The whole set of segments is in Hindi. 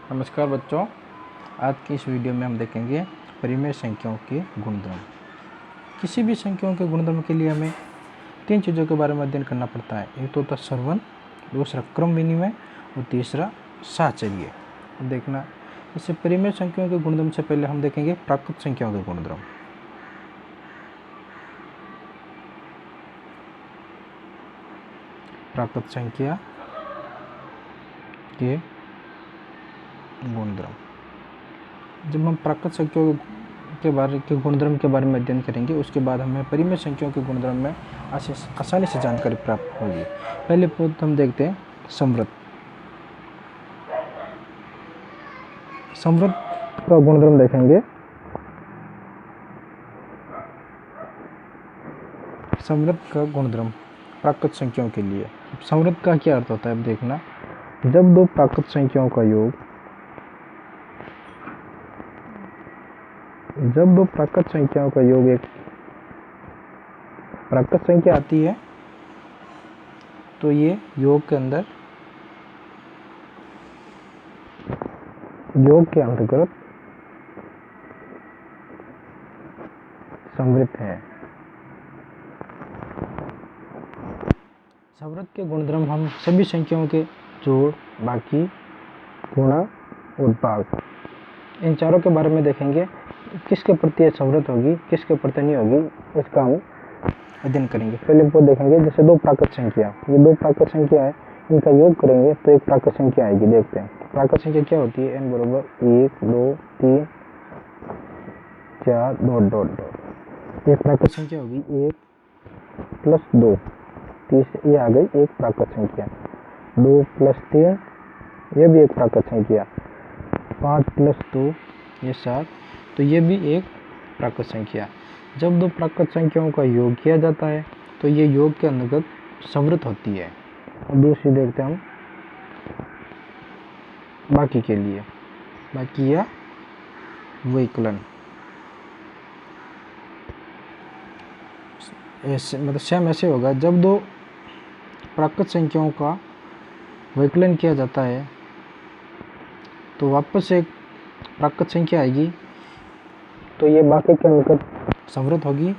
नमस्कार बच्चों, आज की इस वीडियो में हम देखेंगे परिमेय संख्याओं के गुणधर्म। किसी भी संख्याओं के गुणधर्म के लिए हमें तीन चीज़ों के बारे में अध्ययन करना पड़ता है। एक तो होता है सरवन, दूसरा क्रम विनिमय और तीसरा साहचर्य। देखना, जैसे परिमेय संख्याओं के गुणधर्म से पहले हम देखेंगे प्राकृत संख्याओं के गुणधर्म। प्राकृत संख्या के गुणधर्म। जब हम प्राकृत संख्याओं के गुणधर्म के बारे में अध्ययन करेंगे, उसके बाद हमें परिमेय संख्याओं के गुणधर्म में आसानी से जानकारी प्राप्त होगी। पहले हम देखते हैं समवृत्त। समवृत्त का गुणधर्म देखेंगे। समवृत्त का गुणधर्म प्राकृत संख्याओं के लिए। समवृत्त का क्या अर्थ होता है, अब देखना, जब दो प्राकृत संख्याओं का योग, जब दो प्राकृत संख्याओं का योग एक प्राकृत संख्या आती है तो ये योग के अंदर, योग के अंतर्गत समवृत्त है। समवृत्त के गुणधर्म हम सभी संख्याओं के जोड़, बाकी, गुणा और भाग, इन चारों के बारे में देखेंगे। किसके प्रति यह समवृत्त होगी, किसके प्रति नहीं होगी, इसका हम अध्ययन करेंगे। पहले वो देखेंगे, जैसे दो प्राकृत संख्या, ये दो प्राकृत संख्या है, इनका योग करेंगे तो एक प्राकृत संख्या आएगी। देखते हैं प्राकृत संख्या क्या होती है। n बराबर 1 2 3 4 डॉट डॉट डॉट। एक प्राकृत संख्या होगी 1 प्लस 2, ये आ गई एक प्राकृत संख्या। 2 प्लस 3, ये भी एक प्राकृत संख्या। 5 प्लस 2, ये 7, तो ये भी एक प्राकृत संख्या। जब दो प्राकृत संख्याओं का योग किया जाता है तो ये योग के अंतर्गत समवृत्त होती है। और दूसरी देखते हैं हम बाकी के लिए, बाकी या विकलन। ऐसे मतलब सेम ऐसे होगा, जब दो प्राकृत संख्याओं का विकलन किया जाता है तो वापस एक प्राकृत संख्या आएगी, तो ये बाकी के अंतर्गत समवृत्त होगी।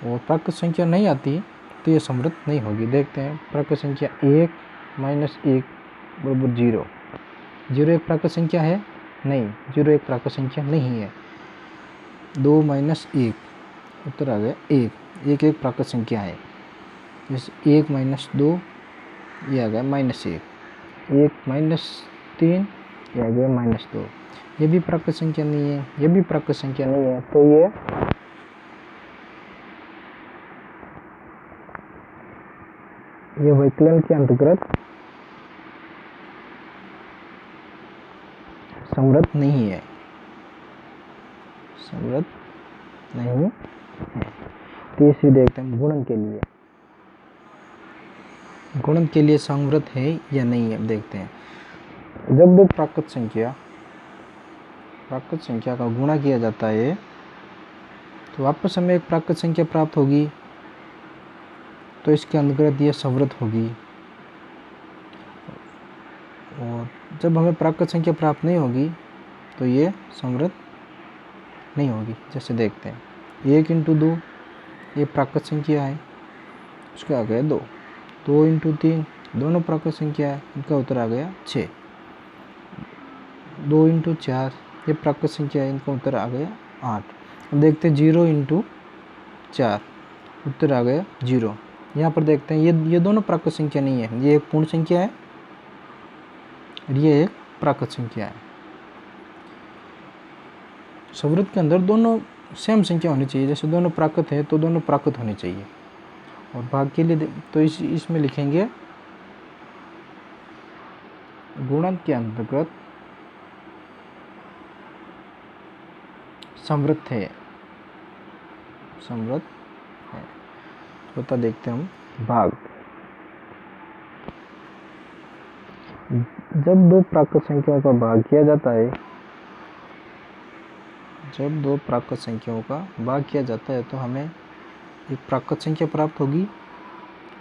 और प्राकृत संख्या नहीं आती तो ये समवृत्त नहीं होगी। देखते हैं प्राकृत संख्या 1 माइनस 1 बराबर 0। 0 एक प्राकृत संख्या है? नहीं, 0 एक प्राकृत संख्या नहीं है। 2 माइनस 1, उत्तर आ गया 1। 1 एक प्राकृत संख्या है। जैसे 1 माइनस 2, ये आ गया -1। 1 माइनस 3, ये आ गया -2। ये भी प्राकृत संख्या नहीं है, ये भी प्राकृत संख्या नहीं है, तो ये विकलन के अंतर्गत समवृत्त नहीं है, समवृत्त नहीं है। तीसरी देखते हैं गुणन के लिए। गुणन के लिए समवृत्त है या नहीं है, देखते हैं। जब दो प्राकृत संख्या का गुणा किया जाता है तो वापस हमें एक प्राकृत संख्या प्राप्त होगी, तो इसके अंतर्गत यह समवृत्त होगी। और जब हमें प्राकृत संख्या प्राप्त नहीं होगी तो ये समवृत्त नहीं होगी। जैसे देखते हैं 1 इंटू 2, ये प्राकृत संख्या है, उसका आ गया 2। 2 इंटू 3, दोनों प्राकृत संख्या है, इनका उत्तर आ गया 6। 2 इंटू 4, ये प्राकृत संख्या है, इनका उत्तर आ गया 8। अब देखते हैं 0 इंटू 4, उत्तर आ गया 0। यहाँ पर देखते हैं ये दोनों प्राकृत संख्या नहीं है, ये एक पूर्ण संख्या है और ये एक प्राकृत संख्या है। समवृत्त के अंदर दोनों सेम संख्या होनी चाहिए। जैसे दोनों प्राकृत है तो दोनों प्राकृत होनी चाहिए। और भाग के लिए तो इसमें लिखेंगे गुणन के अंतर्गत समवृत्त है, समवृत्त है। होता देखते हैं हम भाग। जब दो प्राकृत संख्याओं का भाग किया जाता है, जब दो प्राकृत संख्याओं का भाग किया जाता है तो हमें एक प्राकृत संख्या प्राप्त होगी,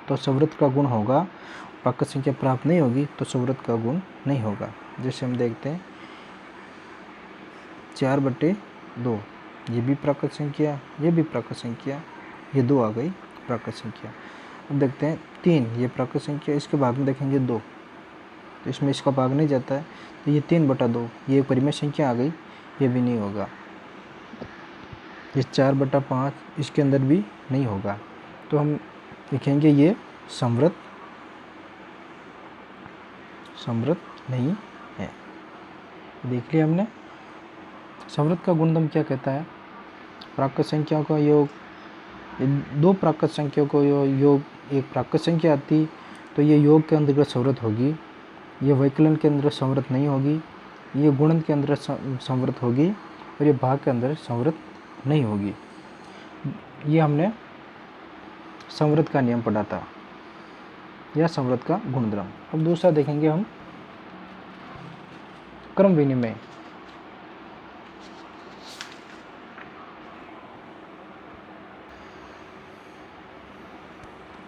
तो समवृत्त का गुण होगा। प्राकृत संख्या प्राप्त नहीं होगी तो समवृत्त का गुण नहीं होगा। जैसे हम देखते हैं 4/2, ये भी प्राकृत संख्या, ये भी प्राकृत संख्या, ये 2 आ गई प्राकृत संख्या। अब देखते हैं 3, ये प्राकृत संख्या, इसके भाग में देखेंगे 2, तो इसमें इसका भाग नहीं जाता है, तो ये 3/2, ये एक परिमेय संख्या आ गई, ये भी नहीं होगा। ये 4/5, इसके अंदर भी नहीं होगा, तो हम लिखेंगे ये समवृत्त नहीं है। देख लिया हमने। समवृत्त का गुणधर्म क्या कहता है? प्राकृत संख्याओं का योग, 2 प्राकृत संख्याओं को योग, एक प्राकृत संख्या आती तो ये योग के अंतर्गत समवृत्त होगी, ये वैकलन के अंदर समवृत्त नहीं होगी, ये गुणन के अंदर समवृत्त होगी, और ये भाग के अंदर समवृत्त नहीं होगी। ये हमने समवृत्त का नियम पढ़ा था, या समवृत्त का गुणधर्म। अब दूसरा देखेंगे हम क्रम विनिमय।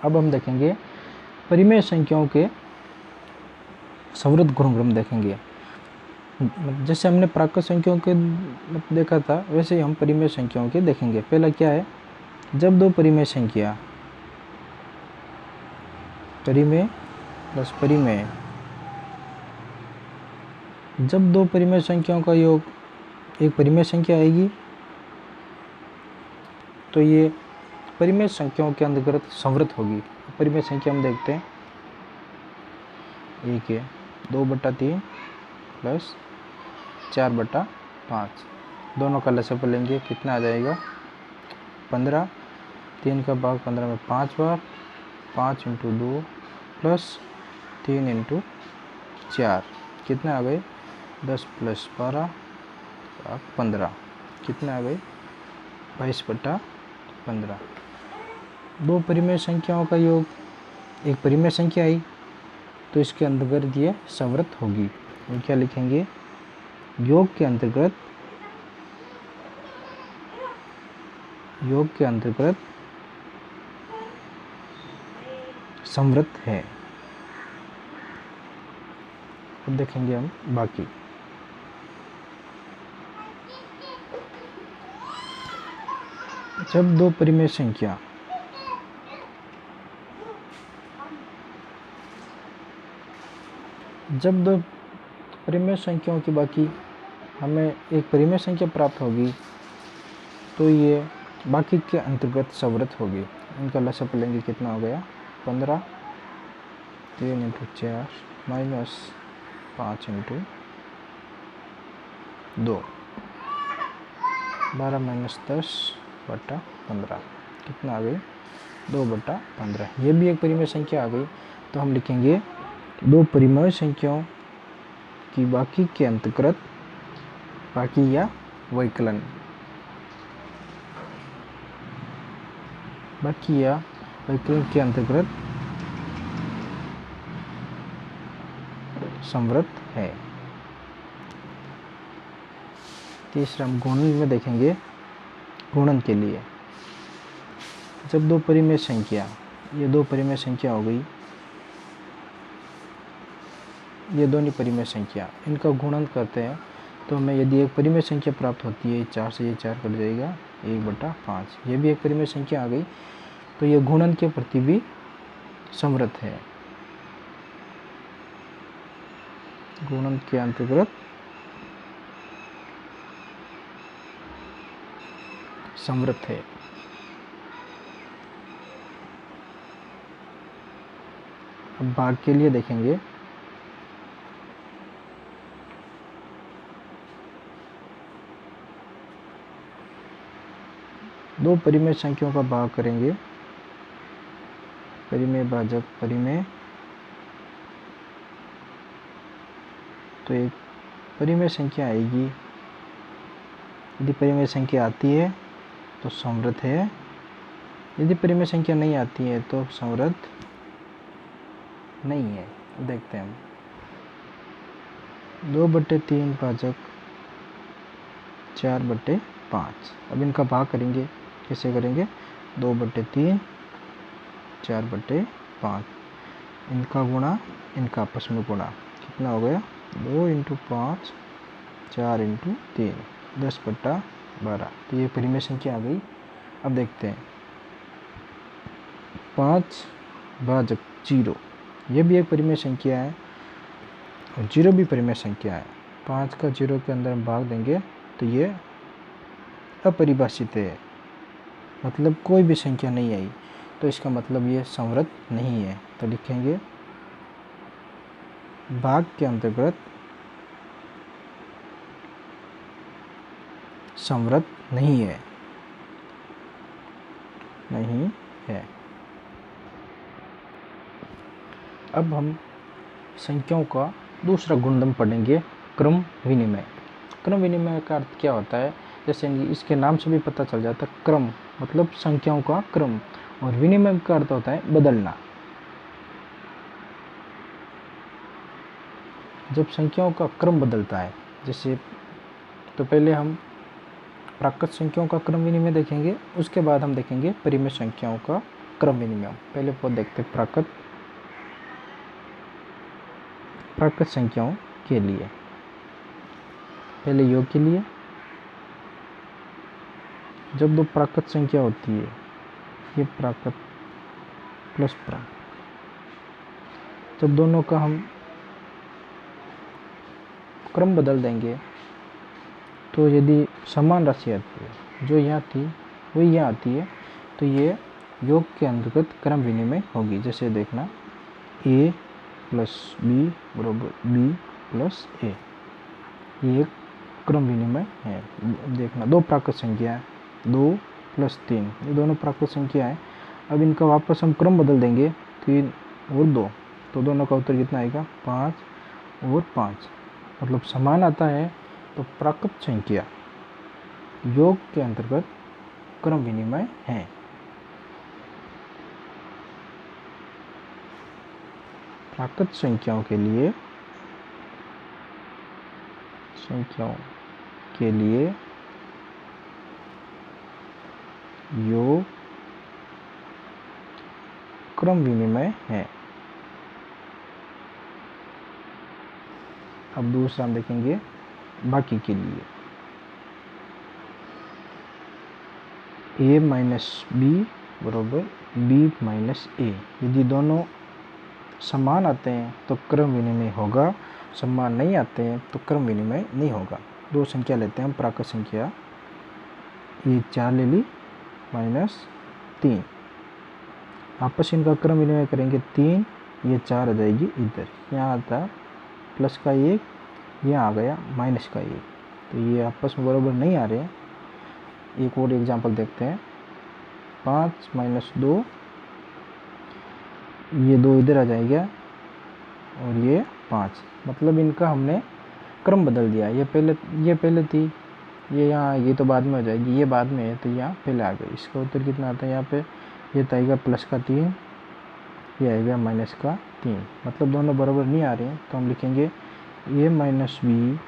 अब हम देखेंगे परिमेय संख्याओं के समवृत्त गुणधर्म देखेंगे। जैसे हमने प्राकृत संख्याओं के देखा था, वैसे ही हम परिमेय संख्याओं के देखेंगे। पहला क्या है? जब 2 परिमेय संख्या, परिमेय प्लस परिमेय, जब 2 परिमेय संख्याओं का योग एक परिमेय संख्या आएगी, तो ये परिमेय संख्याओं के अंतर्गत समवृत्त होगी। परिमेय संख्या हम देखते हैं, एक है 2/3 प्लस 4/5, दोनों का लसागु लेंगे, कितना आ जाएगा? 15। 3 का भाग 15 में 5 बार, 5 × 2 प्लस 3 × 4, कितने आ गए? 10 + 12 15, कितने आ गए? 22/15। 2 परिमेय संख्याओं का योग एक परिमेय संख्या आई, तो इसके अंतर्गत ये समवृत्त होगी। हम क्या लिखेंगे? योग के अंतर्गत समवृत्त है। अब देखेंगे हम बाकी। जब 2 परिमेय संख्या संख्याओं की बाकी हमें एक परिमेय संख्या प्राप्त होगी, तो ये बाकी के अंतर्गत समवृत्त होगी। इनका लसागु लेंगे, कितना हो गया? 15। 3 × 4 माइनस 5 × 2, 12 - 10/15, कितना आ गई? 2/15। ये भी एक परिमेय संख्या आ गई, तो हम लिखेंगे 2 परिमेय संख्याओं की बाकी के अंतर्गत, बाकी या वैकलन, बाकी या वैकलन के अंतर्गत समवृत्त है। तीसरा हम गुणन में देखेंगे। गुणन के लिए जब 2 परिमेय संख्या, ये 2 परिमेय संख्या हो गई, ये दोनों परिमेय संख्या, इनका गुणन करते हैं, तो हमें यदि एक परिमेय संख्या प्राप्त होती है, 4 से ये 4 कट जाएगा, 1/5, ये भी एक परिमेय संख्या आ गई, तो ये गुणन के प्रति भी समवृत्त है। गुणन के अंतर्गत समवृत्त है। अब भाग के लिए देखेंगे। दो परिमेय संख्याओं का भाग करेंगे, परिमेय भाजक परिमेय, तो एक परिमेय संख्या आएगी। यदि परिमेय संख्या आती है तो समवृत्त है, यदि परिमेय संख्या नहीं आती है तो समवृत्त नहीं है। देखते हैं हम 2/3 भाजक 4/5। अब इनका भाग करेंगे, कैसे करेंगे? 2/3 4/5, इनका गुणा, इनका आपस में गुणा, कितना हो गया? 2 × 5 4 × 3, 10/12, तो ये परिमेय संख्या आ गई। अब देखते हैं 5/0, ये भी एक परिमेय संख्या है और 0 भी परिमेय संख्या है। 5 का 0 के अंदर हम भाग देंगे तो ये अपरिभाषित है, मतलब कोई भी संख्या नहीं आई, तो इसका मतलब ये संवृत नहीं है। तो लिखेंगे भाग के अंतर्गत संवृत नहीं है, नहीं है। अब हम संख्याओं का दूसरा गुणधर्म पढ़ेंगे, क्रम विनिमय। क्रम विनिमय का अर्थ क्या होता है, जैसे इसके नाम से भी पता चल जाता है, क्रम मतलब संख्याओं का क्रम, और विनिमय का अर्थ होता है बदलना। जब संख्याओं का क्रम बदलता है, जैसे तो पहले हम प्राकृत संख्याओं का क्रम विनिमय देखेंगे, उसके बाद हम देखेंगे परिमेय संख्याओं का क्रम विनिमय। पहले वो देखते हैं प्राकृत संख्याओं के लिए। पहले योग के लिए, जब दो प्राकृत संख्या होती है, ये प्राकृत प्लस प्राकृत, जब दोनों का हम क्रम बदल देंगे तो यदि समान राशि आती है, जो यहाँ थी वही यहाँ आती है, तो ये योग के अंतर्गत क्रम विनिमय होगी। जैसे देखना a प्लस बी बराबर b प्लस a, ये एक क्रम विनिमय है। देखना दो प्राकृत संख्या है, 2 प्लस 3, ये दोनों प्राकृत संख्या है। अब इनका वापस हम क्रम बदल देंगे, 3 और 2, तो दोनों का उत्तर कितना आएगा, 5 और 5, मतलब समान आता है। तो प्राकृत संख्या योग के अंतर्गत क्रम विनिमय है। प्राकृत संख्याओं के लिए योग क्रम विनिमय है। अब दूसरा हम देखेंगे बाकी के लिए, a माइनस बी बराबर b माइनस a। यदि दोनों समान आते हैं तो क्रम विनिमय होगा, समान नहीं आते हैं तो क्रम विनिमय नहीं होगा। दो संख्या लेते हैं हम प्राकृत संख्या, ये 4 ले ली माइनस 3, आपस इनका क्रम विनिमय करेंगे 3, ये 4 आ जाएगी इधर, यहाँ आता प्लस का 1, यहाँ आ गया माइनस का 1, तो ये आपस में बराबर नहीं आ रहे हैं। एक और एग्जांपल देखते हैं, 5 माइनस 2, ये 2 इधर आ जाएगा और ये 5, मतलब इनका हमने क्रम बदल दिया। ये पहले थी, ये यहाँ आएगी तो बाद में हो जाएगी, ये बाद में है तो यहाँ पहले आ गई। इसका उत्तर कितना आता है, यहाँ पे ये तो आएगा प्लस का 3, ये आएगा माइनस का 3, मतलब दोनों बराबर नहीं आ रहे हैं। तो हम लिखेंगे a माइनस बी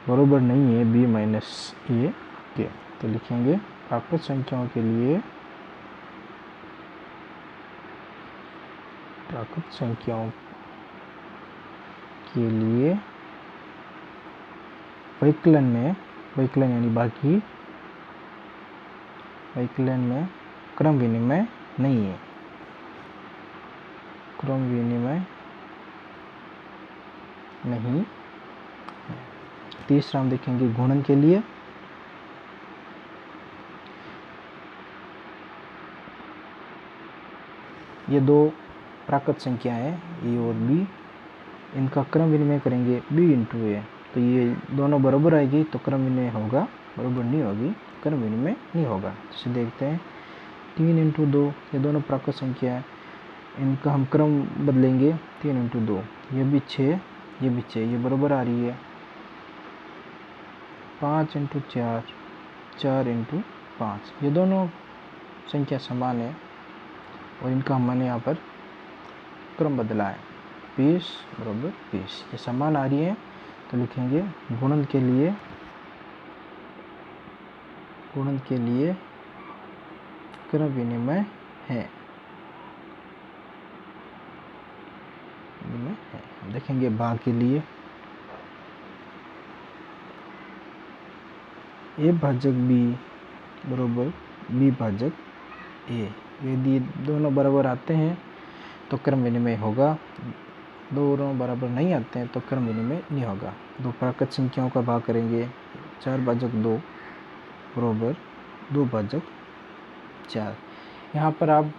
बराबर नहीं है b माइनस a के। तो लिखेंगे प्राकृत संख्याओं के लिए विकलन यानी बाकी विकलन में क्रम विनिमय नहीं है, क्रम विनिमय नहीं है। तीसरा हम देखेंगे गुणन के लिए, ये दो प्राकृत संख्या है a और b, इनका क्रम विनिमय करेंगे b इंटू a, तो ये दोनों बराबर आएगी तो क्रम विनिमय होगा, बराबर नहीं होगी क्रम विनिमय नहीं होगा। जैसे देखते हैं 3 इंटू 2, ये दोनों प्राकृत संख्या है, इनका हम क्रम बदलेंगे, 3 इंटू 2, ये भी 6, ये भी 6, ये बराबर आ रही है। 5 इंटू 4, 4 इंटू 5, ये दोनों संख्या समान है और इनका हमने यहाँ पर क्रम बदला है, 20 बराबर 20, ये समान आ रही है। तो लिखेंगे गुणन के लिए क्रम विनिमय है। देखेंगे भाग के लिए, ए भाजक बी बराबर बी भाजक ए। यदि दोनों बराबर आते हैं तो क्रम विनिमय होगा, दोनों बराबर नहीं आते हैं तो क्रम विनिमय नहीं होगा। दो प्राकृत संख्याओं का भाग करेंगे, 4 भाजक 2 बराबर 2 भाजक 4। यहाँ पर आप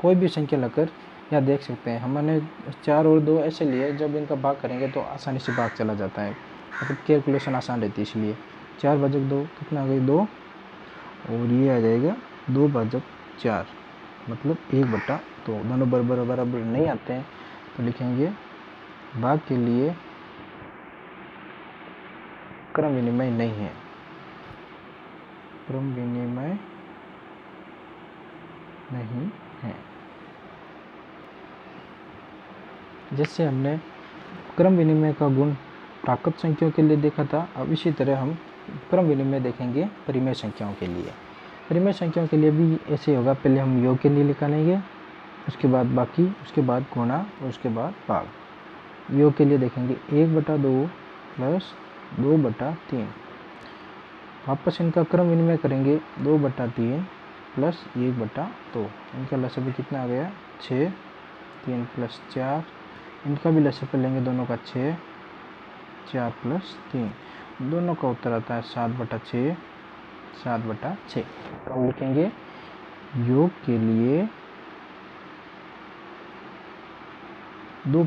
कोई भी संख्या लेकर यहाँ देख सकते हैं, हमने 4 और 2 ऐसे लिए, जब इनका भाग करेंगे तो आसानी से भाग चला जाता है, मतलब कैलकुलेशन आसान रहती है। इसलिए 4 भाजक 2 कितना आ गई 2, और ये आ जाएगा 2 भाजक 4 मतलब 1/2। दोनों बराबर बराबर नहीं आते हैं तो लिखेंगे भाग के लिए क्रम विनिमय नहीं है, क्रम विनिमय नहीं है। जैसे हमने क्रम विनिमय का गुण प्राकृत संख्याओं के लिए देखा था, अब इसी तरह हम क्रम विनिमय देखेंगे परिमेय संख्याओं के लिए। परिमेय संख्याओं के लिए भी ऐसे होगा, पहले हम योग के लिए निकालेंगे, उसके बाद बाकी, उसके बाद गुणा और उसके बाद भाग। योग के लिए देखेंगे 1/2 प्लस 2/3। वापस इनका क्रम विनिमय करेंगे 2/3 प्लस 1/2। इनका लसागु कितना आ गया 6, 3 प्लस 4, इनका भी लसागु लेंगे दोनों का 6, 4 प्लस 3, दोनों का उत्तर आता है 7/6, 7/6। तो हम लिखेंगे योग के लिए दो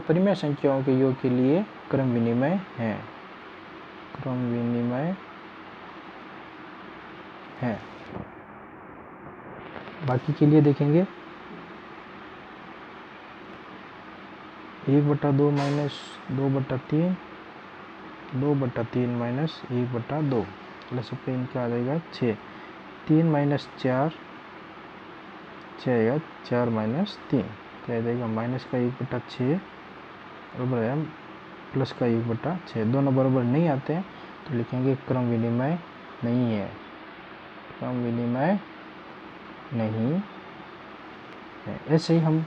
परिमेय संख्याओं के योग के लिए क्रम विनिमय है, क्रम विनिमय है। बाकी के लिए देखेंगे 1/2 माइनस 2/3, 2/3 माइनस 1/2, प्लस पे इनका आ जाएगा 6, 3 माइनस 4, 6 आएगा, 4 माइनस 3 क्या आ जाएगा माइनस का 1/6 बराबर है प्लस का 1/6। दोनों बराबर नहीं आते हैं तो लिखेंगे क्रम विनिमय नहीं है, क्रम विनिमय नहीं है। ऐसे ही हम